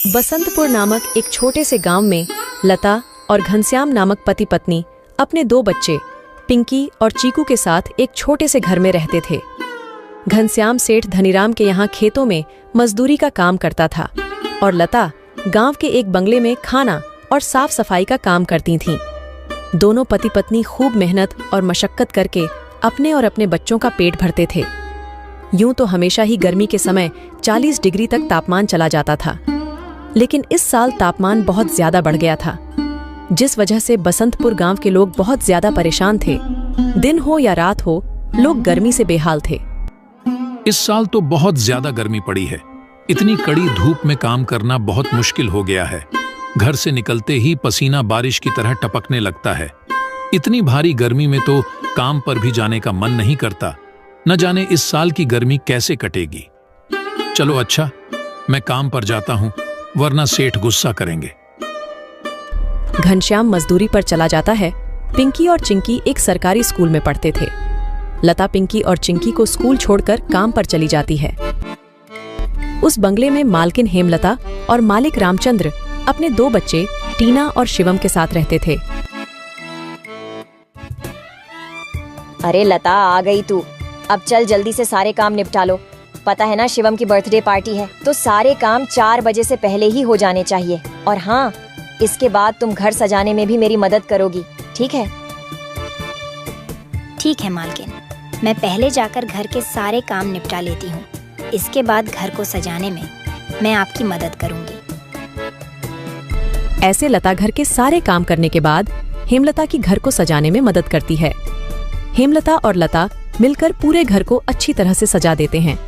बसंतपुर नामक एक छोटे से गांव में लता और घनश्याम नामक पति पत्नी अपने 2 बच्चे पिंकी और चीकू के साथ एक छोटे से घर में रहते थे। घनश्याम सेठ धनीराम के यहाँ खेतों में मजदूरी का काम करता था और लता गांव के एक बंगले में खाना और साफ सफाई का काम करती थीं। दोनों पति पत्नी खूब मेहनत और मशक्कत करके अपने और अपने बच्चों का पेट भरते थे। यूं तो हमेशा ही गर्मी के समय 40 डिग्री तक तापमान चला जाता था, लेकिन इस साल तापमान बहुत ज्यादा बढ़ गया था, जिस वजह से बसंतपुर गांव के लोग बहुत ज्यादा परेशान थे। दिन हो या रात हो, लोग गर्मी से बेहाल थे। इस साल तो बहुत ज्यादा गर्मी पड़ी है। इतनी कड़ी धूप में काम करना बहुत मुश्किल हो गया है। घर से निकलते ही पसीना बारिश की तरह टपकने लगता है। इतनी भारी गर्मी में तो काम पर भी जाने का मन नहीं करता। न जाने इस साल की गर्मी कैसे कटेगी। चलो अच्छा, मैं काम पर जाता हूँ, वरना सेठ गुस्सा करेंगे। घनश्याम मजदूरी पर चला जाता है। पिंकी और चिंकी एक सरकारी स्कूल में पढ़ते थे। लता पिंकी और चिंकी को स्कूल छोड़कर काम पर चली जाती है। उस बंगले में मालकिन हेमलता और मालिक रामचंद्र अपने 2 बच्चे टीना और शिवम के साथ रहते थे। अरे लता, आ गई तू। अब चल जल्दी से सारे काम निपटा लो। पता है ना, शिवम की बर्थडे पार्टी है, तो सारे काम 4 बजे से पहले ही हो जाने चाहिए। और हाँ, इसके बाद तुम घर सजाने में भी मेरी मदद करोगी, ठीक है? ठीक है मालकिन, मैं पहले जाकर घर के सारे काम निपटा लेती हूँ। इसके बाद घर को सजाने में मैं आपकी मदद करूँगी। ऐसे लता घर के सारे काम करने के बाद हेमलता की घर को सजाने में मदद करती है। हेमलता और लता मिलकर पूरे घर को अच्छी तरह से सजा देते हैं।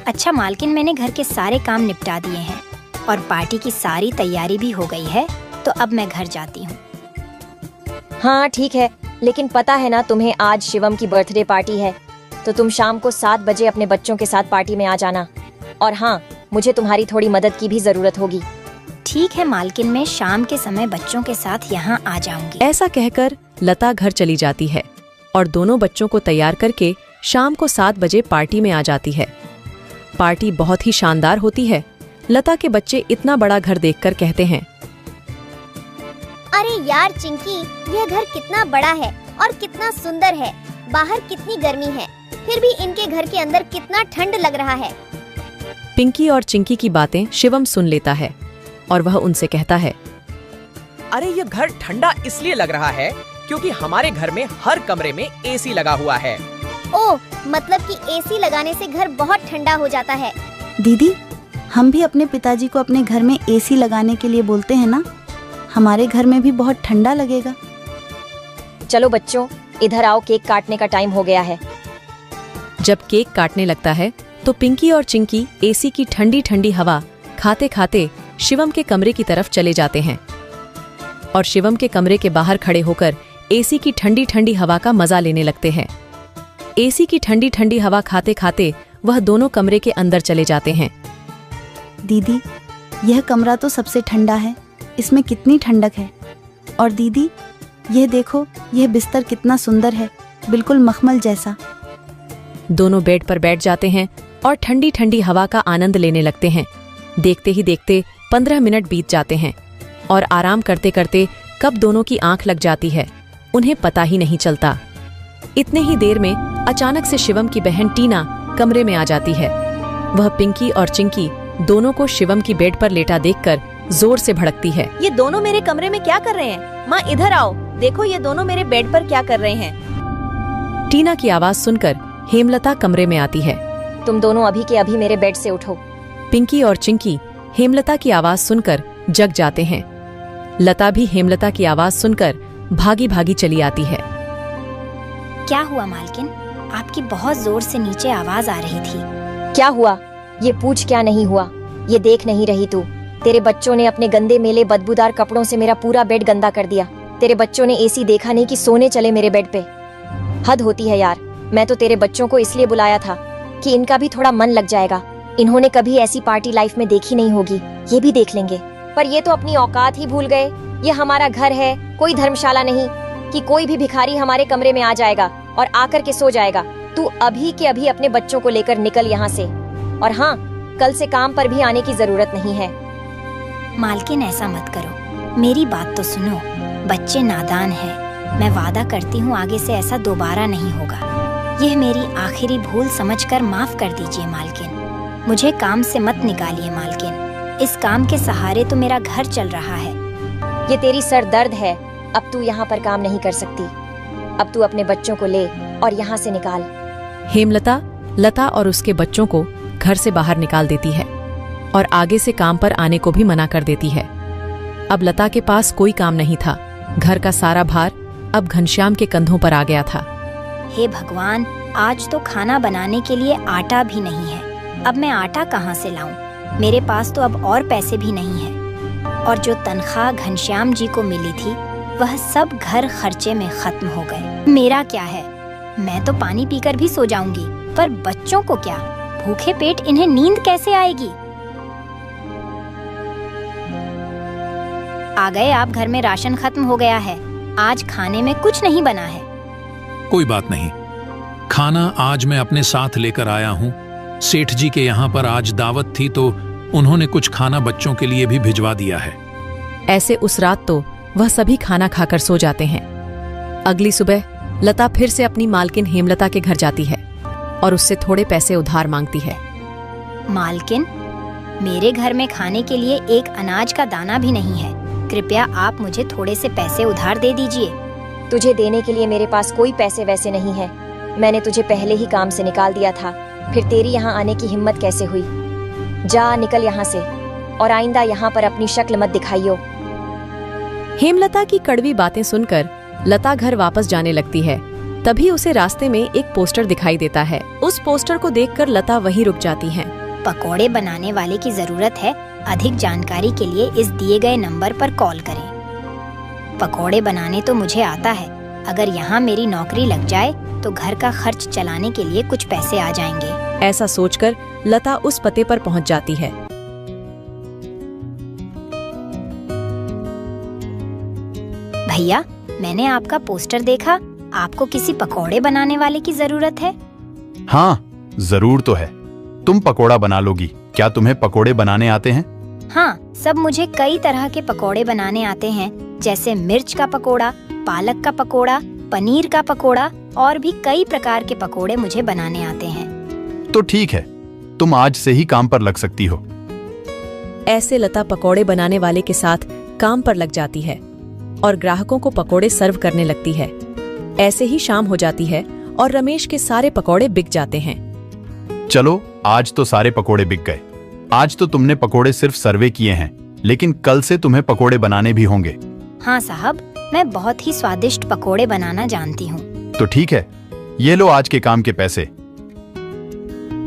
अच्छा मालकिन, मैंने घर के सारे काम निपटा दिए हैं और पार्टी की सारी तैयारी भी हो गई है, तो अब मैं घर जाती हूँ। हाँ ठीक है, लेकिन पता है ना तुम्हें, आज शिवम की बर्थडे पार्टी है, तो तुम शाम को 7 बजे अपने बच्चों के साथ पार्टी में आ जाना। और हाँ, मुझे तुम्हारी थोड़ी मदद की भी जरूरत होगी। ठीक है मालकिन, मैं शाम के समय बच्चों के साथ यहाँ आ जाऊंगी। ऐसा कहकर लता घर चली जाती है और दोनों बच्चों को तैयार करके शाम को 7 बजे पार्टी में आ जाती है। पार्टी बहुत ही शानदार होती है। लता के बच्चे इतना बड़ा घर देखकर कहते हैं, अरे यार चिंकी, यह घर कितना बड़ा है और कितना सुंदर है। बाहर कितनी गर्मी है, फिर भी इनके घर के अंदर कितना ठंड लग रहा है। पिंकी और चिंकी की बातें शिवम सुन लेता है और वह उनसे कहता है, अरे ये घर ठंडा इसलिए लग रहा है क्योंकि हमारे घर में हर कमरे में एसी लगा हुआ है। ओह, मतलब कि एसी लगाने से घर बहुत ठंडा हो जाता है। दीदी, हम भी अपने पिताजी को अपने घर में एसी लगाने के लिए बोलते हैं ना, हमारे घर में भी बहुत ठंडा लगेगा। चलो बच्चों, इधर आओ, केक काटने का टाइम हो गया है। जब केक काटने लगता है तो पिंकी और चिंकी एसी की ठंडी ठंडी हवा खाते खाते शिवम के कमरे की तरफ चले जाते हैं और शिवम के कमरे के बाहर खड़े होकर एसी की ठंडी ठंडी हवा का मजा लेने लगते हैं। एसी की ठंडी ठंडी हवा खाते खाते वह दोनों कमरे के अंदर चले जाते हैं। दीदी, यह कमरा तो सबसे ठंडा है, इसमें कितनी ठंडक है। और दीदी, यह देखो, यह बिस्तर कितना सुंदर है, बिल्कुल मखमल जैसा। दोनों बेड पर बैठ जाते हैं और ठंडी ठंडी हवा का आनंद लेने लगते हैं। देखते ही देखते 15 मिनट बीत जाते हैं और आराम करते करते कब दोनों की आंख लग जाती है, उन्हें पता ही नहीं चलता। इतने ही देर में अचानक से शिवम की बहन टीना कमरे में आ जाती है। वह पिंकी और चिंकी दोनों को शिवम की बेड पर लेटा देखकर जोर से भड़कती है। ये दोनों मेरे कमरे में क्या कर रहे हैं? माँ इधर आओ, देखो ये दोनों मेरे बेड पर क्या कर रहे हैं। टीना की आवाज सुनकर हेमलता कमरे में आती है। तुम दोनों अभी के अभी मेरे बेड से उठो। पिंकी और चिंकी हेमलता की आवाज सुनकर जग जाते हैं। लता भी हेमलता की आवाज सुनकर भागी भागी चली आती है। क्या हुआ मालकिन? आपकी बहुत जोर से नीचे आवाज आ रही थी। क्या हुआ? ये पूछ, क्या नहीं हुआ? ये देख नहीं रही तू? तेरे बच्चों ने अपने गंदे मेले बदबूदार कपड़ों से मेरा पूरा बेड गंदा कर दिया। तेरे बच्चों ने एसी देखा नहीं कि सोने चले मेरे बेड पे। हद होती है यार। मैं तो तेरे बच्चों को इसलिए बुलाया था कि इनका भी थोड़ा मन लग जाएगा। इन्होंने कभी ऐसी पार्टी लाइफ में देखी नहीं होगी, ये भी देख लेंगे। पर ये तो अपनी औकात ही भूल गए। ये हमारा घर है, कोई धर्मशाला नहीं कि कोई भी भिखारी हमारे कमरे में आ जाएगा और आकर के सो जाएगा। तू अभी के अभी अपने बच्चों को लेकर निकल यहाँ से। और हाँ, कल से काम पर भी आने की जरूरत नहीं है। मालकिन ऐसा मत करो, मेरी बात तो सुनो। बच्चे नादान हैं। मैं वादा करती हूँ आगे से ऐसा दोबारा नहीं होगा। यह मेरी आखिरी भूल समझकर माफ कर दीजिए मालकिन। मुझे काम से मत निकालिए मालकिन। इस काम के सहारे तो मेरा घर चल रहा है। ये तेरी सर दर्द है। अब तू यहाँ पर काम नहीं कर सकती। अब तू अपने बच्चों को ले और यहाँ से निकाल। हेमलता लता और उसके बच्चों को घर से बाहर निकाल देती है और आगे से काम पर आने को भी मना कर देती है। अब लता के पास कोई काम नहीं था। घर का सारा भार अब घनश्याम के कंधों पर आ गया था। हे भगवान, आज तो खाना बनाने के लिए आटा भी नहीं है। अब मैं आटा कहाँ से लाऊं? मेरे पास तो अब और पैसे भी नहीं है। और जो तनख्वाह घनश्याम जी को मिली थी वह सब घर खर्चे में खत्म हो गए। मेरा क्या है, मैं तो पानी पीकर भी सो जाऊंगी, पर बच्चों को क्या? भूखे पेट इन्हें नींद कैसे आएगी? आ गए आप। घर में राशन खत्म हो गया है। आज खाने में कुछ नहीं बना है। कोई बात नहीं, खाना आज मैं अपने साथ लेकर आया हूँ। सेठ जी के यहाँ पर आज दावत थी तो उन्होंने कुछ खाना बच्चों के लिए भी भिजवा दिया है। ऐसे उस रात तो वह सभी खाना खाकर सो जाते हैं। अगली सुबह लता फिर से अपनी मालकिन हेमलता के घर जाती है और उससे थोड़े पैसे उधार मांगती है। मालकिन, मेरे घर में खाने के लिए एक अनाज का दाना भी नहीं है। कृपया आप मुझे थोड़े से पैसे उधार दे दीजिए। तुझे देने के लिए मेरे पास कोई पैसे वैसे नहीं है। मैंने तुझे पहले ही काम से निकाल दिया था, फिर तेरी यहाँ आने की हिम्मत कैसे हुई? जा निकल यहाँ से और आइंदा यहाँ पर अपनी शक्ल मत दिखाइयो। हेमलता की कड़वी बातें सुनकर लता घर वापस जाने लगती है। तभी उसे रास्ते में एक पोस्टर दिखाई देता है। उस पोस्टर को देखकर लता वहीं रुक जाती है। पकोड़े बनाने वाले की जरूरत है। अधिक जानकारी के लिए इस दिए गए नंबर पर कॉल करें। पकोड़े बनाने तो मुझे आता है। अगर यहाँ मेरी नौकरी लग जाए तो घर का खर्च चलाने के लिए कुछ पैसे आ जाएंगे। ऐसा सोचकर लता उस पते पर पहुँच जाती है। भैया, मैंने आपका पोस्टर देखा। आपको किसी पकोड़े बनाने वाले की जरूरत है? हाँ, जरूर तो है। तुम पकोड़ा बना लोगी। क्या तुम्हें पकोड़े बनाने आते हैं? हाँ, सब मुझे कई तरह के पकोड़े बनाने आते हैं, जैसे मिर्च का पकोड़ा, पालक का पकोड़ा, पनीर का पकोड़ा और भी कई प्रकार के पकोड़े मुझे बनाने आते हैं। तो ठीक है, तुम आज से ही काम पर लग सकती हो। ऐसे लता पकोड़े बनाने वाले के साथ काम पर लग जाती है और ग्राहकों को पकोड़े सर्व करने लगती है। ऐसे ही शाम हो जाती है और रमेश के सारे पकोड़े बिक जाते हैं। चलो, आज तो सारे पकोड़े बिक गए। आज तो तुमने पकोड़े सिर्फ सर्वे किए हैं, लेकिन कल से तुम्हें पकोड़े बनाने भी होंगे। हाँ साहब, मैं बहुत ही स्वादिष्ट पकोड़े बनाना जानती हूँ। तो ठीक है, ये लो आज के काम के पैसे।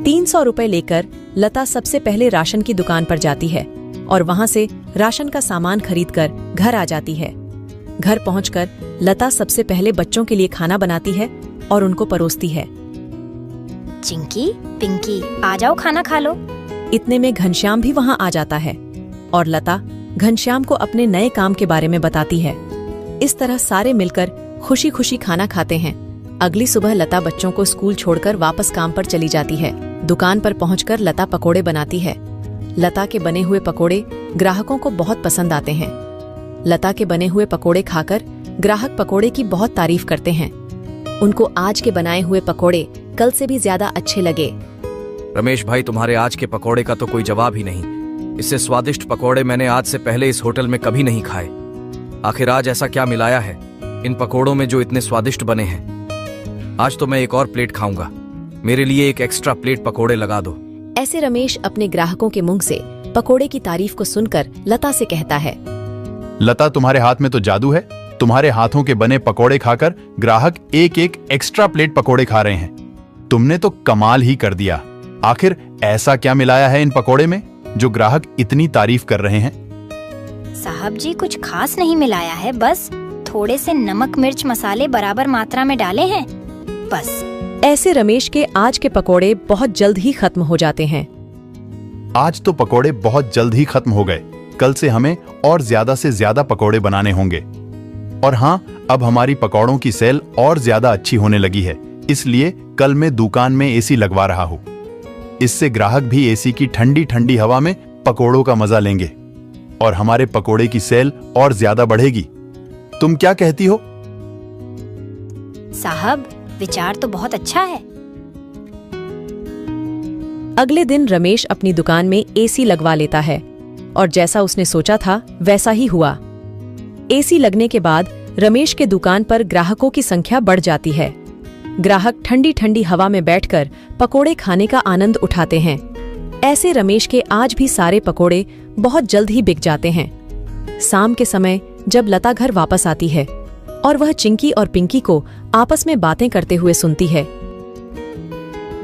300 रुपए लेकर लता सबसे पहले राशन की दुकान पर जाती है और वहां से राशन का सामान खरीदकर घर आ जाती है। घर पहुंचकर लता सबसे पहले बच्चों के लिए खाना बनाती है और उनको परोसती है। चिंकी, पिंकी, आ जाओ, खाना खा लो। इतने में घनश्याम भी वहां आ जाता है और लता घनश्याम को अपने नए काम के बारे में बताती है। इस तरह सारे मिलकर खुशी खुशी खाना खाते हैं। अगली सुबह लता बच्चों को स्कूल छोड़कर वापस काम पर चली जाती है। दुकान पर पहुंचकर लता पकोड़े बनाती है। लता के बने हुए पकोड़े ग्राहकों को बहुत पसंद आते हैं। लता के बने हुए पकोड़े खाकर ग्राहक पकोड़े की बहुत तारीफ करते हैं। उनको आज के बनाए हुए पकोड़े कल से भी ज्यादा अच्छे लगे। रमेश भाई, तुम्हारे आज के पकोड़े का तो कोई जवाब ही नहीं। इससे स्वादिष्ट पकोड़े मैंने आज से पहले इस होटल में कभी नहीं खाए। आखिर आज ऐसा क्या मिलाया है इन पकोड़ों में जो इतने स्वादिष्ट बने हैं? आज तो मैं एक और प्लेट खाऊंगा। मेरे लिए एक एक्स्ट्रा प्लेट पकोड़े लगा दो। ऐसे रमेश अपने ग्राहकों के मुंह से पकोड़े की तारीफ को सुनकर लता से कहता है। लता, तुम्हारे हाथ में तो जादू है। तुम्हारे हाथों के बने पकोड़े खाकर ग्राहक एक एक एक्स्ट्रा प्लेट पकोड़े खा रहे हैं। तुमने तो कमाल ही कर दिया। आखिर ऐसा क्या मिलाया है इन पकोड़े में जो ग्राहक इतनी तारीफ कर रहे हैं? साहब जी, कुछ खास नहीं मिलाया है, बस थोड़े से नमक मिर्च मसाले बराबर मात्रा में डाले हैं, बस। ऐसे रमेश के आज के पकोड़े बहुत जल्द ही खत्म हो जाते हैं। आज तो पकोड़े बहुत जल्द ही खत्म हो गए। कल से हमें और ज्यादा से ज्यादा पकोड़े बनाने होंगे। और हाँ, अब हमारी पकौड़ों की सेल और ज्यादा अच्छी होने लगी है, इसलिए कल मैं दुकान में एसी लगवा रहा हूँ। इससे ग्राहक भी एसी की ठंडी ठंडी हवा में पकोड़ों का मजा लेंगे और हमारे पकोड़े की सेल और ज्यादा बढ़ेगी। तुम क्या कहती हो? साहब, विचार तो बहुत अच्छा है। अगले दिन रमेश अपनी दुकान में एसी लगवा लेता है और जैसा उसने सोचा था वैसा ही हुआ। एसी लगने के बाद रमेश के दुकान पर ग्राहकों की संख्या बढ़ जाती है। ग्राहक ठंडी ठंडी हवा में बैठकर पकोड़े खाने का आनंद उठाते हैं। ऐसे रमेश के आज भी सारे पकोड़े बहुत जल्द ही बिक जाते हैं। शाम के समय जब लता घर वापस आती है और वह चिंकी और पिंकी को आपस में बातें करते हुए सुनती है।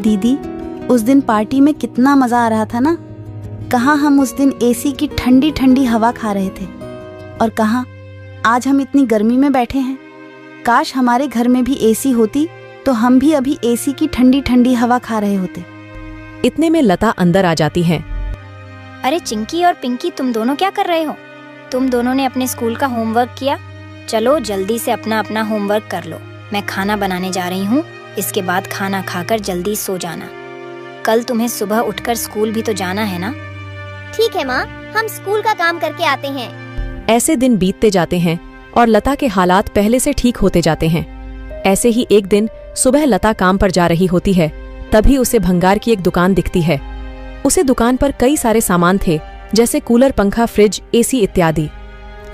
दीदी, उस दिन पार्टी में कितना मजा आ रहा था ना। कहाँ हम उस दिन एसी की ठंडी ठंडी हवा खा रहे थे और कहाँ आज हम इतनी गर्मी में बैठे हैं। काश हमारे घर में भी एसी होती तो हम भी अभी एसी की ठंडी ठंडी हवा खा रहे होते। इतने में लता अंदर आ जाती है। अरे चिंकी और पिंकी, तुम दोनों क्या कर रहे हो? तुम दोनों ने अपने स्कूल का होमवर्क किया? चलो जल्दी से अपना अपना होमवर्क कर लो। मैं खाना बनाने जा रही हूँ। इसके बाद खाना खाकर जल्दी सो जाना। कल तुम्हें सुबह उठकर स्कूल भी तो जाना है ना। ठीक है माँ, हम स्कूल का काम करके आते हैं। ऐसे दिन बीतते जाते हैं और लता के हालात पहले से ठीक होते जाते हैं। ऐसे ही एक दिन सुबह लता काम पर जा रही होती है, तभी उसे भंगार की एक दुकान दिखती है। उसे दुकान पर कई सारे सामान थे, जैसे कूलर, पंखा, फ्रिज, एसी इत्यादि।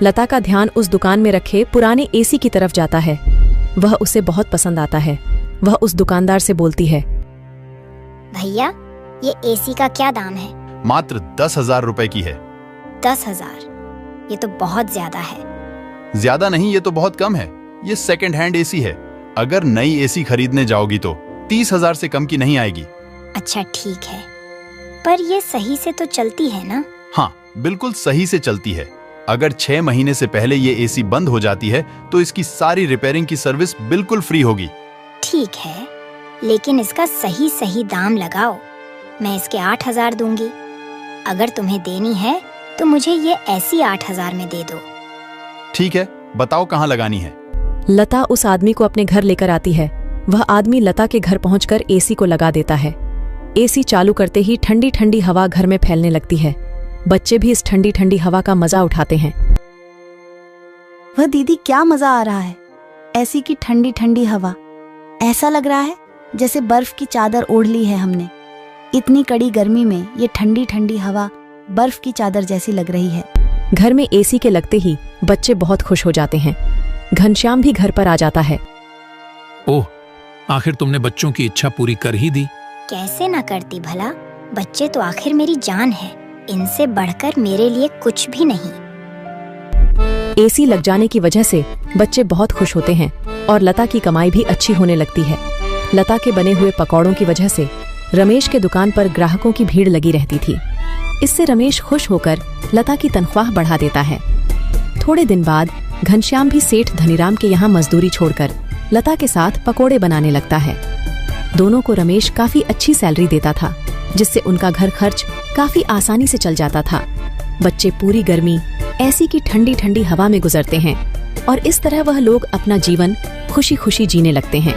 लता का ध्यान उस दुकान में रखे पुराने एसी की तरफ जाता है। वह उसे बहुत पसंद आता है। वह उस दुकानदार से बोलती है, भैया, ये एसी का क्या दाम है? मात्र 10,000 रुपए की है। 10,000? ये तो बहुत ज्यादा है। ज्यादा नहीं, ये तो बहुत कम है। ये सेकंड हैंड एसी है। अगर नई एसी खरीदने जाओगी तो 30,000 से कम की नहीं आएगी। अच्छा ठीक है, पर ये सही से तो चलती है ना? हाँ, बिल्कुल सही से चलती है। अगर 6 महीने से पहले ये एसी बंद हो जाती है तो इसकी सारी रिपेयरिंग की सर्विस बिल्कुल फ्री होगी। ठीक है, लेकिन इसका सही सही दाम लगाओ। मैं इसके 8,000 दूंगी। अगर तुम्हें देनी है तो मुझे ये ऐसी 8,000 में दे दो। ठीक है, बताओ कहाँ लगानी है। लता उस आदमी को अपने घर लेकर आती है। वह आदमी लता के घर पहुंचकर एसी को लगा देता है। एसी चालू करते ही ठंडी ठंडी हवा घर में फैलने लगती है। बच्चे भी इस ठंडी ठंडी हवा का मजा उठाते हैं। वह दीदी, क्या मजा आ रहा है। ऐसी की ठंडी ठंडी हवा, ऐसा लग रहा है जैसे बर्फ की चादर ओढ़ ली है हमने। इतनी कड़ी गर्मी में ये ठंडी ठंडी हवा बर्फ की चादर जैसी लग रही है। घर में एसी के लगते ही बच्चे बहुत खुश हो जाते हैं। घनश्याम भी घर पर आ जाता है। ओह, आखिर तुमने बच्चों की इच्छा पूरी कर ही दी। कैसे ना करती भला। बच्चे तो आखिर मेरी जान है। इनसे बढ़कर मेरे लिए कुछ भी नहीं। एसी लग जाने की वजह से बच्चे बहुत खुश होते हैं और लता की कमाई भी अच्छी होने लगती है। लता के बने हुए पकौड़ों की वजह से रमेश के दुकान पर ग्राहकों की भीड़ लगी रहती थी। इससे रमेश खुश होकर लता की तनख्वाह बढ़ा देता है। थोड़े दिन बाद घनश्याम भी सेठ धनीराम के यहाँ मजदूरी छोड़कर लता के साथ पकोड़े बनाने लगता है। दोनों को रमेश काफी अच्छी सैलरी देता था, जिससे उनका घर खर्च काफी आसानी से चल जाता था। बच्चे पूरी गर्मी ऐसी की ठंडी ठंडी हवा में गुजरते हैं और इस तरह वह लोग अपना जीवन खुशी खुशी जीने लगते हैं।